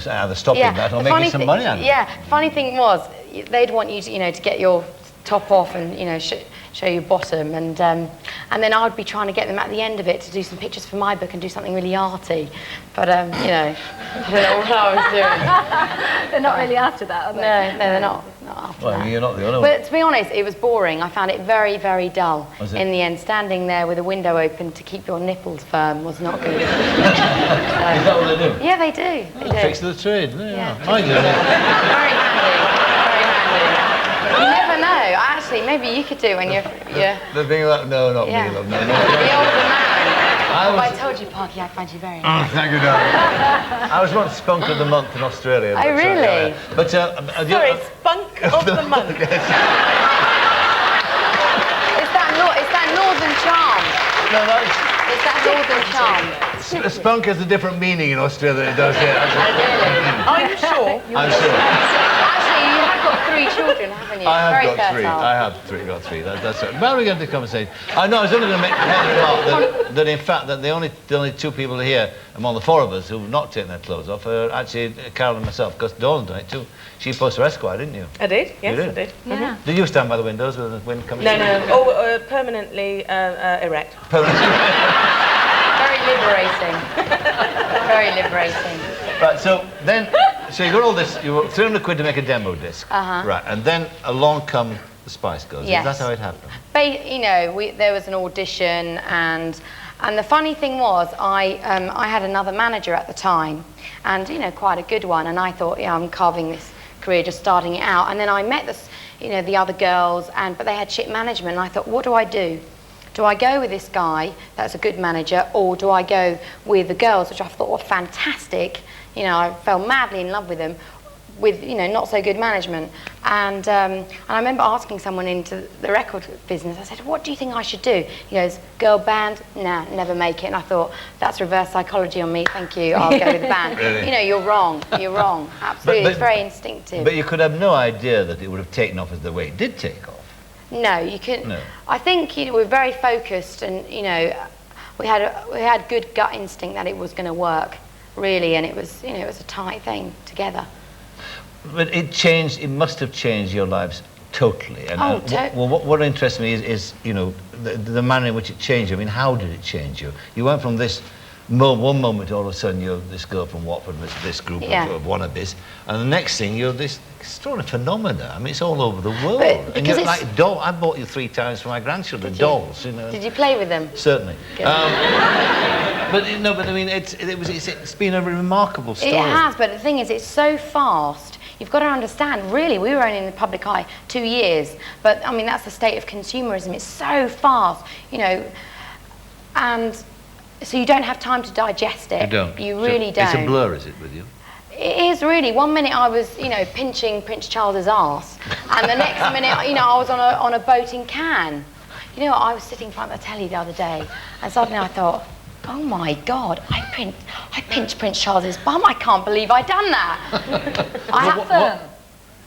either stopping that or making some money out of it. Yeah, funny thing was, they'd want you to, you know, to get your top off and, you know, show your bottom, and then I would be trying to get them at the end of it to do some pictures for my book and do something really arty. But, you know, I don't know what I was doing. They're not really after that, are they? No, they're not after that. Well, you're not the only one. But to be honest, it was boring. I found it very, very dull. In the end, standing there with a window open to keep your nipples firm was not good. Is that what they do? Yeah, they do. They do. Fix the trade. Yeah. Very handy. You never know. Actually, maybe you could do when you're... The thing about... No, not me, love. No. The older man. I told you, Parky, I find you very nice. Oh, thank you, darling. I was once Spunk of the Month in Australia. Oh, really? But, sorry, Spunk of the Month. It's that Northern Charm. No, it's that Northern Charm. Spunk has a different meaning in Australia than it does here. Are you sure? I'm sure. Actually, you have got 3 children, haven't you? I have Very got 3. fertile. I have got 3. That's right. Well, we get into the conversation. I know. I was only going to make a remark that in fact that the only 2 people here among the 4 of us who've not taken their clothes off are actually Carol and myself, because Dawn's done it too. She posted her Esquire, didn't you? I did. Yes, You did? I did. Yeah. Did you stand by the windows with the wind coming? No, no. Oh, permanently erect. Permanently. Very liberating. Very liberating. Right, so you got all this, you were 300 quid to make a demo disc. Right, and then along come the Spice Girls. Yes. Is that how it happened? You know, there was an audition, and the funny thing was, I had another manager at the time, and, you know, quite a good one, and I thought, yeah, I'm carving this career, just starting it out. And then I met the other girls, but they had shit management, and I thought, what do I do? Do I go with this guy that's a good manager, or do I go with the girls, which I thought were fantastic? You know, I fell madly in love with them, with, you know, not so good management. And I remember asking someone into the record business, I said, what do you think I should do? He goes, girl band? Nah, never make it. And I thought, that's reverse psychology on me, thank you, I'll go with the band. Really? You know, you're wrong, absolutely, it's very instinctive. But you could have no idea that it would have taken off as the way it did take off. No, you couldn't. No. I think, you know, we're very focused, and, you know, we had good gut instinct that it was going to work, really, and it was, you know, it was a tight thing together. But it must have changed your lives totally. And, what interests me is, you know, the manner in which it changed you. I mean, how did it change you? You went from this one moment, all of a sudden, you're this girl from Watford, this group of wannabes, and the next thing, you're this extraordinary phenomena. I mean, it's all over the world. And you're like, I bought you 3 times for my grandchildren, dolls, you know. Did you play with them? Certainly. But I mean, it's been a remarkable story. It has, but the thing is, it's so fast. You've got to understand, really, we were only in the public eye 2 years, but I mean, that's the state of consumerism. It's so fast, you know, and so you don't have time to digest it. You don't. You really don't. It's a blur, is it, with you? It is really. One minute I was, you know, pinching Prince Charles's arse, and the next minute, you know, I was on a boat in Cannes. You know, I was sitting in front of the telly the other day, and suddenly I thought, oh my God, I pinched Prince Charles's bum. I can't believe I'd done that.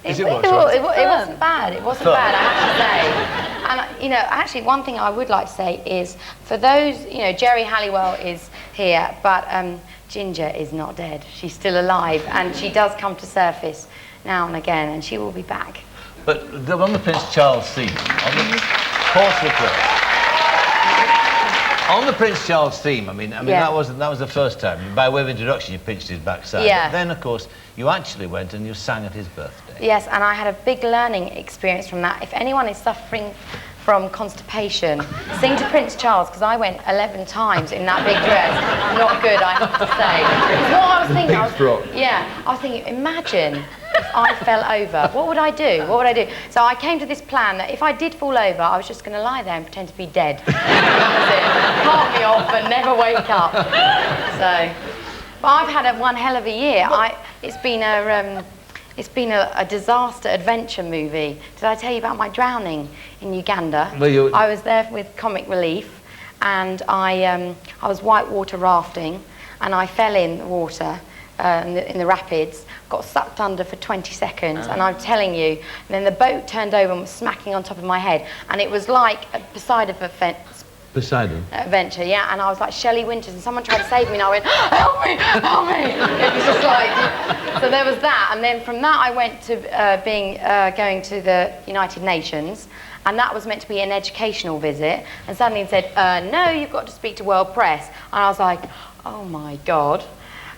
It wasn't bad. It wasn't bad, I have to say. And, you know, actually, one thing I would like to say is, for those, you know, Geri Halliwell is here, but Ginger is not dead. She's still alive, and she does come to surface now and again, and she will be back. But on the Prince Charles theme, on the Prince Charles theme, I mean, that was the first time. By way of introduction, you pinched his backside. Yeah. But then, of course, you actually went and you sang at his birthday. Yes, and I had a big learning experience from that. If anyone is suffering from constipation, sing to Prince Charles, because I went 11 times in that big dress. Not good, I have to say. What I was thinking, I was thinking, imagine if I fell over. What would I do? What would I do? So I came to this plan that if I did fall over, I was just going to lie there and pretend to be dead. That's it. Cart me off and never wake up. So, but I've had one hell of a year. It's been a disaster adventure movie. Did I tell you about my drowning in Uganda? Well, I was there with Comic Relief, and I was whitewater rafting, and I fell in the water in the rapids, got sucked under for 20 seconds, and I'm telling you, and then the boat turned over and was smacking on top of my head, and it was like a Poseidon adventure, yeah, and I was like Shelley Winters, and someone tried to save me, and I went, help me, help me. It was just like, so there was that, and then from that I went to going to the United Nations, and that was meant to be an educational visit, and suddenly it said, no, you've got to speak to World Press, and I was like, oh my God.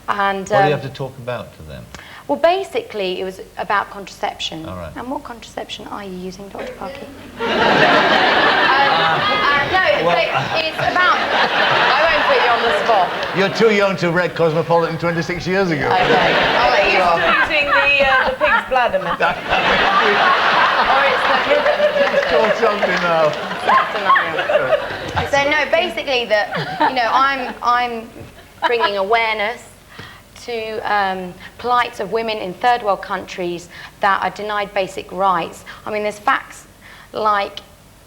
And what do you have to talk about to them? Well, basically, it was about contraception. All right. And what contraception are you using, Dr. Parky? No, it's about... I won't put you on the spot. You're too young to have read Cosmopolitan 26 years ago. Okay, I'll let you off. Using the pig's bladder method. Or it's the... Call something now. So, no, basically, I'm bringing awareness to plights of women in third world countries that are denied basic rights. I mean, there's facts like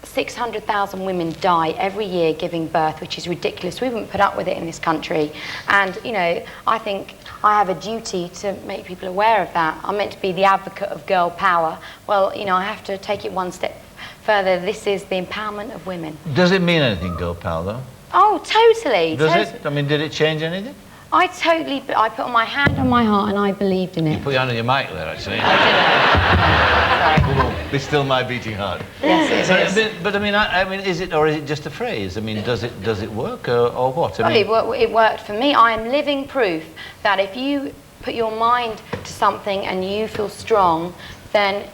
600,000 women die every year giving birth, which is ridiculous. We wouldn't put up with it in this country. And, you know, I think I have a duty to make people aware of that. I'm meant to be the advocate of girl power. Well, you know, I have to take it one step further. This is the empowerment of women. Does it mean anything, girl power, though? Oh, totally. Does it? I mean, did it change anything? I put my hand on my heart and I believed in it. You put your hand on your mic there, actually. Sorry. Be still my beating heart. Yes, it is. But I mean, is it just a phrase? I mean, does it work or what? I mean, well, it worked for me. I am living proof that if you put your mind to something and you feel strong, then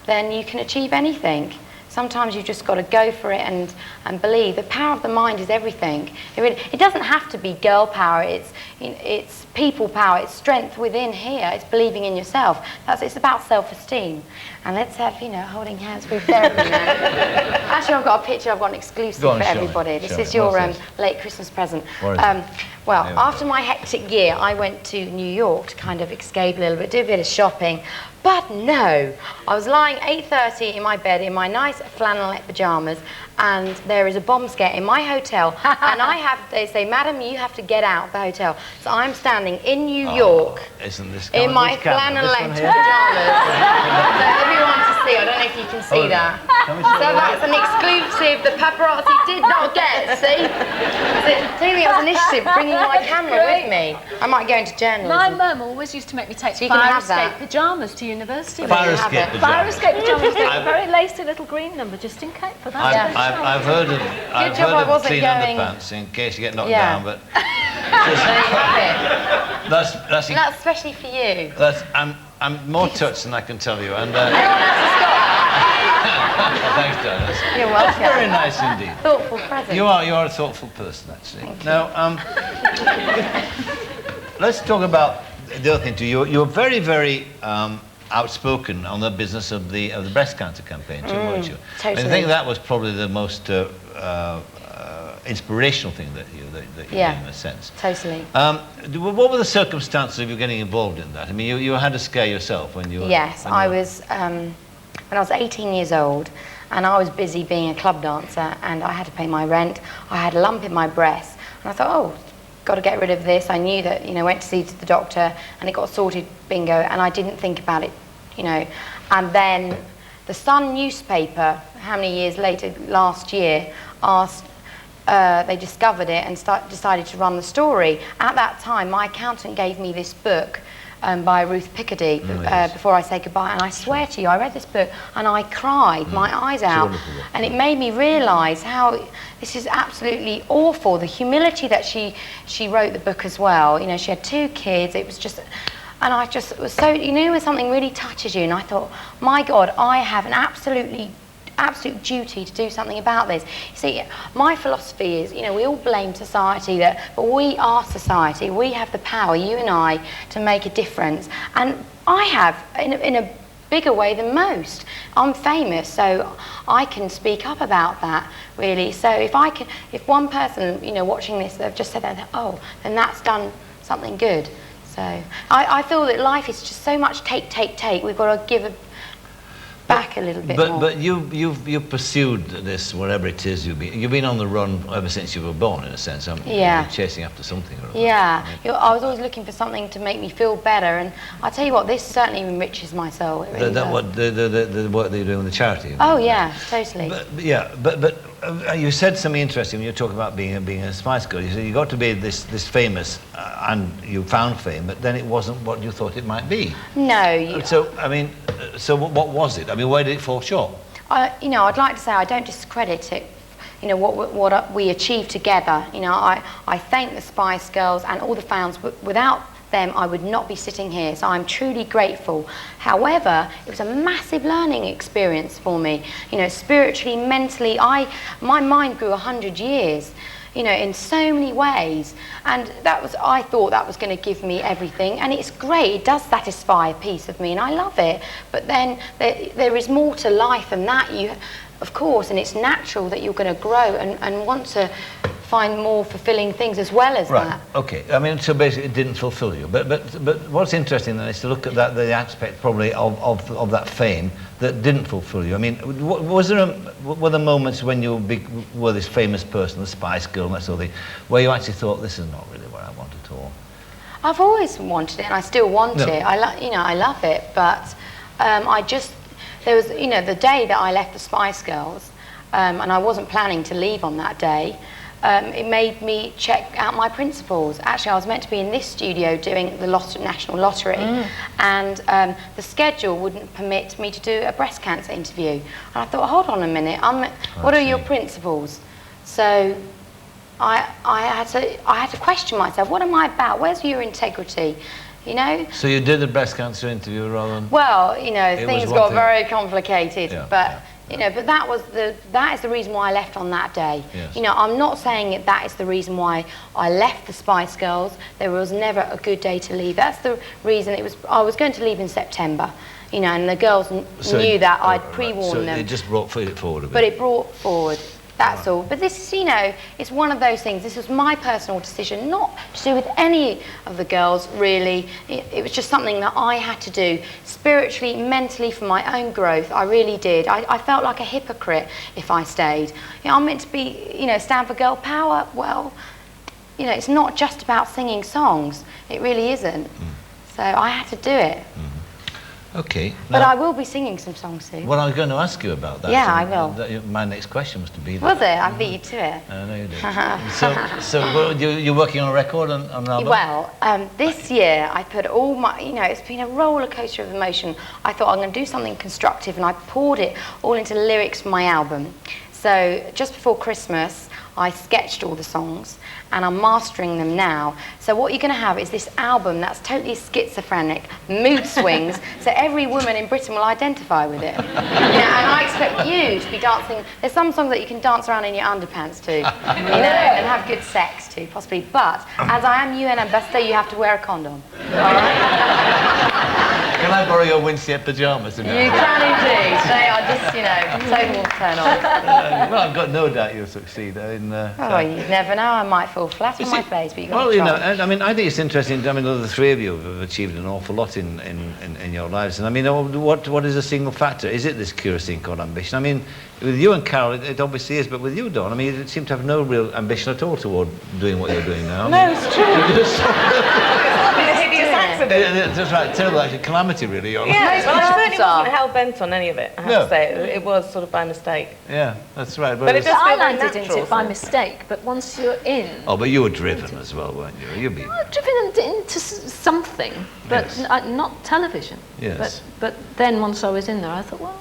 you can achieve anything. Sometimes you've just got to go for it and believe. The power of the mind is everything. It doesn't have to be girl power. It's people power. It's strength within here. It's believing in yourself. It's about self-esteem. And let's have, holding hands with therapy now. Actually, I've got a picture. I've got an exclusive for everybody. This is your late Christmas present. Well, after my hectic year, I went to New York to kind of escape a little bit, do a bit of shopping. But no, I was lying 8:30 in my bed in my nice flannelette pyjamas, and there is a bomb scare in my hotel, and they say, madam, you have to get out of the hotel. So I'm standing in New York in my flannelette pyjamas. So everyone to see, I don't know if you can see that. So that's an exclusive the paparazzi did not get, see? Clearly it was an initiative, bringing my camera with me. I might go into journalism. My mum always used to make me take fire escape pyjamas to university. Fire escape pyjamas. Fire escape pyjamas. They're a very lacy little green number, just in case for that. I've heard of clean underpants in case you get knocked down, but That's And that's especially for you. I'm more touched than I can tell you. And thanks, Dennis. You're welcome. That's very nice indeed. Thoughtful present. You are a thoughtful person, actually. Now, let's talk about the other thing too. You're very, very outspoken on the business of the breast cancer campaign too, weren't you? Totally. And I think that was probably the most inspirational thing that you did, in a sense. Totally. What were the circumstances of you getting involved in that? I mean, you had a scare yourself when you were... Yes, I was, when I was 18 years old, and I was busy being a club dancer, and I had to pay my rent. I had a lump in my breast, and I thought, oh, got to get rid of this. I knew that, went to see the doctor, and it got sorted, bingo, and I didn't think about it, And then the Sun newspaper, how many years later, last year, asked, they discovered it and decided to run the story. At that time, my accountant gave me this book by Ruth Picardy, Before I Say Goodbye, and I swear to you, I read this book and I cried my eyes out, and it made me realise how this is absolutely awful. The humility that she wrote the book as well. She had 2 kids. It was just, and I just was so, when something really touches you, and I thought, my God, I have an absolute duty to do something about this. You see, my philosophy is, we all blame society, but we are society. We have the power, you and I, to make a difference. And I have, in a bigger way than most. I'm famous, so I can speak up about that, really. So if one person, watching this, they've just said that, oh, then that's done something good. So I feel that life is just so much take. We've got to give back a little bit more. But you've pursued this, whatever it is you've been on the run ever since you were born, in a sense. You're chasing after something or other. Yeah, I was always looking for something to make me feel better, and I tell you what, this certainly enriches my soul. It really does. The work that you're doing with the charity. Oh yeah, totally. But you said something interesting when you were talking about being a Spice Girl. You said you got to be this famous, and you found fame, but then it wasn't what you thought it might be. No. So what was it? I mean, where did it fall short? I'd like to say I don't discredit it. What we achieved together. I thank the Spice Girls and all the fans. Without them, I would not be sitting here. So I'm truly grateful. However, it was a massive learning experience for me. Spiritually, mentally, my mind grew 100 years. In so many ways, and I thought that was going to give me everything, and it's great. It does satisfy a piece of me, and I love it. But then there is more to life than that. Of course, and it's natural that you're going to grow and want to find more fulfilling things as well as that. Okay. I mean, so basically, it didn't fulfil you. But what's interesting then is to look at the aspect probably of that fame that didn't fulfil you. I mean, were there moments when you were this famous person, the Spice Girl, and that sort of thing, where you actually thought, this is not really what I want at all? I've always wanted it, and I still want it. I love it, but there was, the day that I left the Spice Girls, and I wasn't planning to leave on that day. It made me check out my principles. Actually, I was meant to be in this studio doing the National Lottery, and the schedule wouldn't permit me to do a breast cancer interview. And I thought, hold on a minute, what are your principles? So I had to question myself. What am I about? Where's your integrity? So you did the breast cancer interview rather than... Well, things got very complicated, but that is the reason why I left on that day. Yes. I'm not saying that is the reason why I left the Spice Girls. There was never a good day to leave. That's the reason I was going to leave in September, and the girls knew that. I'd pre-warned them. So it just brought it forward a bit. But it brought forward. That's all. But this is, it's one of those things. This was my personal decision, not to do with any of the girls, really. It was just something that I had to do, spiritually, mentally, for my own growth. I really did. I felt like a hypocrite if I stayed. I'm meant to be, stand for girl power. Well, it's not just about singing songs. It really isn't. So I had to do it. Okay. But I will be singing some songs soon. Well, I was going to ask you about that. Yeah, I will. My next question was to be... Was it? I beat you to it. I know you did. so you're working on a record, on an album? Well, this year I put all my... it's been a roller coaster of emotion. I thought I'm going to do something constructive, and I poured it all into lyrics for my album. So just before Christmas, I sketched all the songs, and I'm mastering them now. So what you're going to have is this album that's totally schizophrenic, mood swings, so every woman in Britain will identify with it. And I expect you to be dancing. There's some songs that you can dance around in your underpants to, and have good sex to, possibly. But as I am UN ambassador, you have to wear a condom. All right? Can I borrow your Winstead pyjamas tonight? You can indeed. They are just, total turn on. Well, I've got no doubt you'll succeed. You never know. I might fall flat on my face, but you've got to try. I mean, I think it's interesting. I mean, the three of you have achieved an awful lot in your lives. And I mean, what is a single factor? Is it this curious thing called ambition? I mean, with you and Carol, it obviously is, but with you, Dawn, I mean, you seem to have no real ambition at all toward doing what you're doing now. No, it's true. It's a hideous accident. That's right, terrible, actually, calamity, really. Yeah, well, I certainly wasn't hell-bent on any of it, I have to say. It was sort of by mistake. Yeah, that's right. But it does feel very natural, into it by mistake, but once you're in... Oh, but you were driven as well, weren't you? You'd be... driven into something, but not television. Yes. But then once I was in there, I thought, well,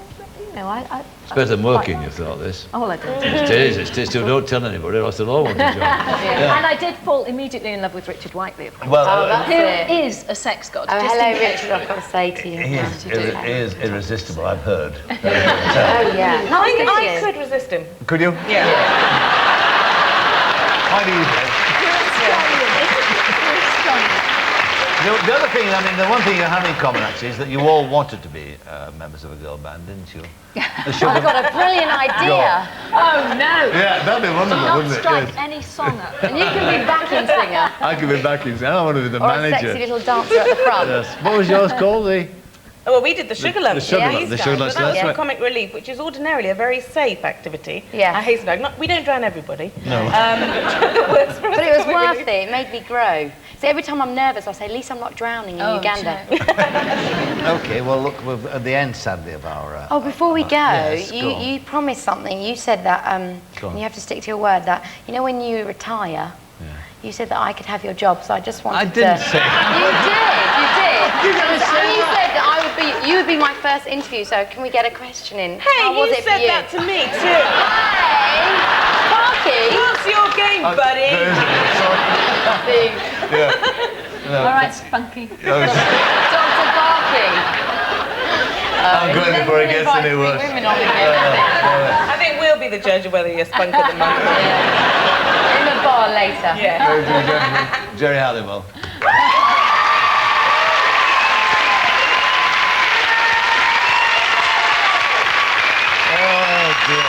it's better than working, you thought, this. Oh, I did. It is. Don't tell anybody, or else they'll all want the job. And I did fall immediately in love with Richard Whiteley, of course. Well, who is a sex god. Oh, hello, Richard, I've got to say to you. He is irresistible, I've heard. Oh, yeah. No, I could resist him. Could you? Yeah. Why do you think? The other thing, I mean, the one thing you have in common, actually, is that you all wanted to be members of a girl band, didn't you? I've got a brilliant idea. Oh, no. Yeah, that'd be wonderful, wouldn't it? Strike any song up. And you can be backing singer. I could be backing singer. I want to be the manager. Or a sexy little dancer at the front. Yes. What was yours called? Oh, well, we did the Sugar Lumps. The Sugar Lumps, that's right. Comic relief, which is ordinarily a very safe activity. Yeah. I hasten to add, we don't drown everybody. No. But it was worth it. It made me grow. So every time I'm nervous, I say, at least I'm not drowning in Uganda. Okay, well, look, we're at the end, sadly, of our... before we go, yes, you promised something. You said that, and you have to stick to your word, that, when you retire, you said that I could have your job, so I just wanted to... I didn't say... You did. And you said that you would be my first interview, so can we get a question in? Hey, How was you it said for you? that to me, too. Hey, Parky! What's your game, buddy? All right, Spunky. Dr. Parky. I'm going before it gets any worse. I think we'll be the judge of whether you're spunk at the moment. In the bar later. Yeah. Ladies and gentlemen, Geri Halliwell. Oh, dear.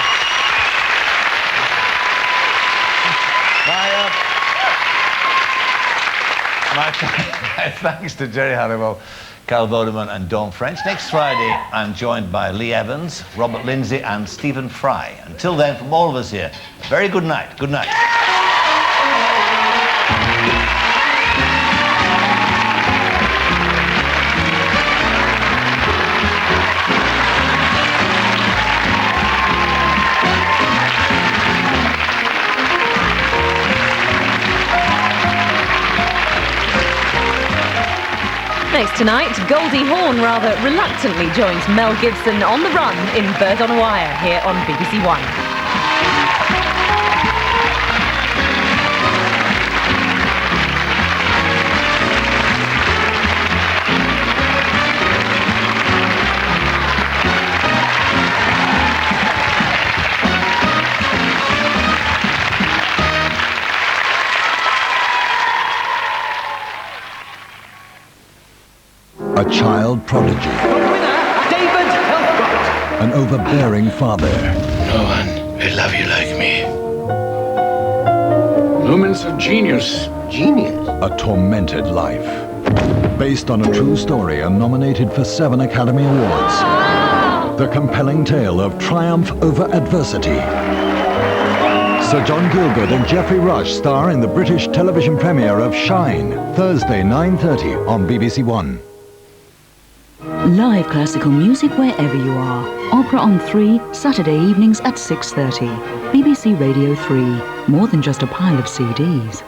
My thanks to Geri Halliwell, Carol Vorderman and Dawn French. Next Friday, I'm joined by Lee Evans, Robert Lindsay and Stephen Fry. Until then, from all of us here, a very good night. Good night. Next tonight, Goldie Hawn rather reluctantly joins Mel Gibson on the run in Bird on a Wire here on BBC One. A child prodigy. David Helfgott. An overbearing father. No one will love you like me. Lumens of genius. Genius? A tormented life. Based on a true story and nominated for 7 Academy Awards. The compelling tale of triumph over adversity. Sir John Gielgud and Geoffrey Rush star in the British television premiere of Shine, Thursday 9:30 on BBC One. Live classical music wherever you are. Opera on 3, Saturday evenings at 6:30. BBC Radio 3. More than just a pile of CDs.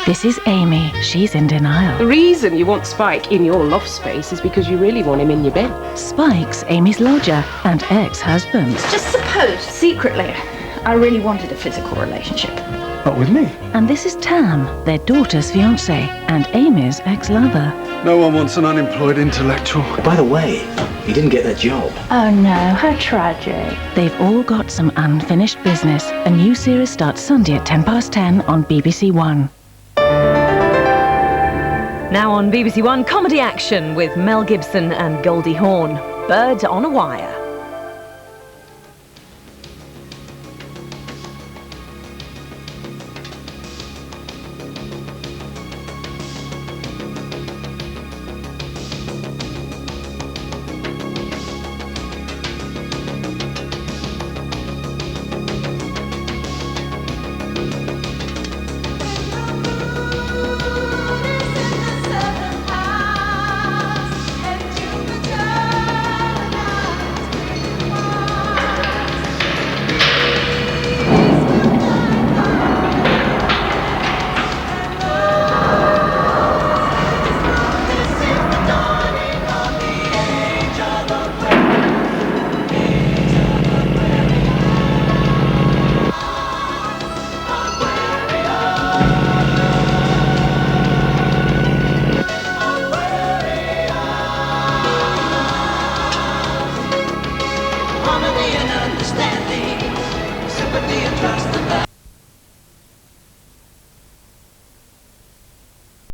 This is Amy. She's in denial. The reason you want Spike in your loft space is because you really want him in your bed. Spike's Amy's lodger and ex-husband. Just suppose, secretly, I really wanted a physical relationship. Not with me. And this is Tam, their daughter's fiancé, and Amy's ex-lover. No one wants an unemployed intellectual. By the way, he didn't get that job. Oh no, how tragic. They've all got some unfinished business. A new series starts Sunday at 10:10 on BBC One. Now on BBC One, comedy action with Mel Gibson and Goldie Hawn. Bird on a Wire.